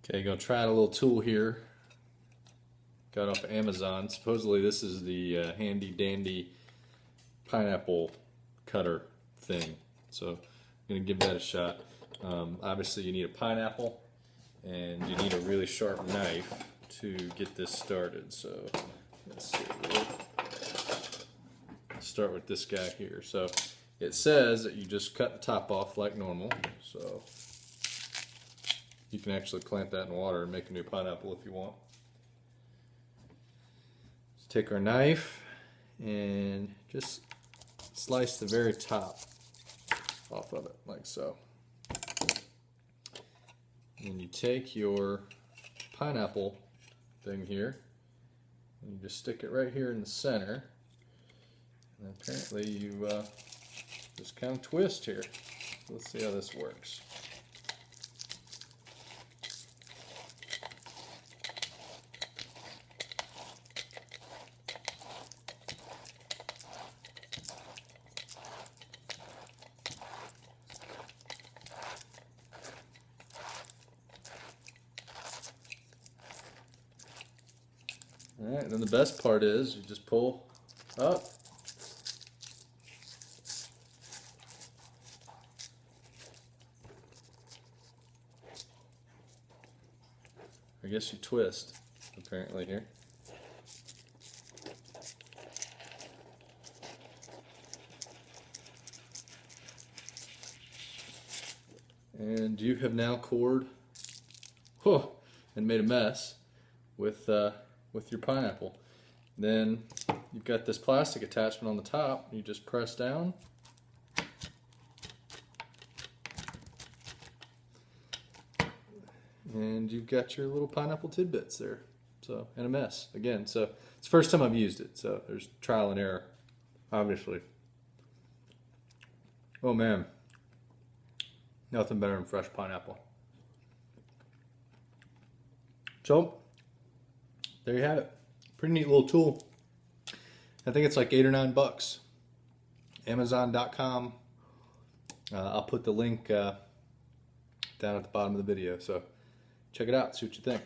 Okay, gonna try out a little tool here. Got off of Amazon. Supposedly this is the handy dandy pineapple cutter thing. So I'm gonna give that a shot. Obviously you need a pineapple and you need a really sharp knife to get this started. So let's see. We'll start with this guy here. So it says that you just cut the top off like normal. So you can actually plant that in water and make a new pineapple if you want. Let's take our knife and just slice the very top off of it, like so. And you take your pineapple thing here and you just stick it right here in the center. And apparently you just kind of twist here. Let's see how this works. Alright, and then the best part is you just pull up. I guess you twist, apparently, here. And you have now cored and made a mess with your pineapple. Then you've got this plastic attachment on the top. You just press down. And you've got your little pineapple tidbits there. So, and a mess again. So it's the first time I've used it. So there's trial and error, obviously. Oh man, nothing better than fresh pineapple. So there you have it. Pretty neat little tool. I think it's like $8 or $9. Amazon.com. I'll put the link down at the bottom of the video. So check it out, see what you think.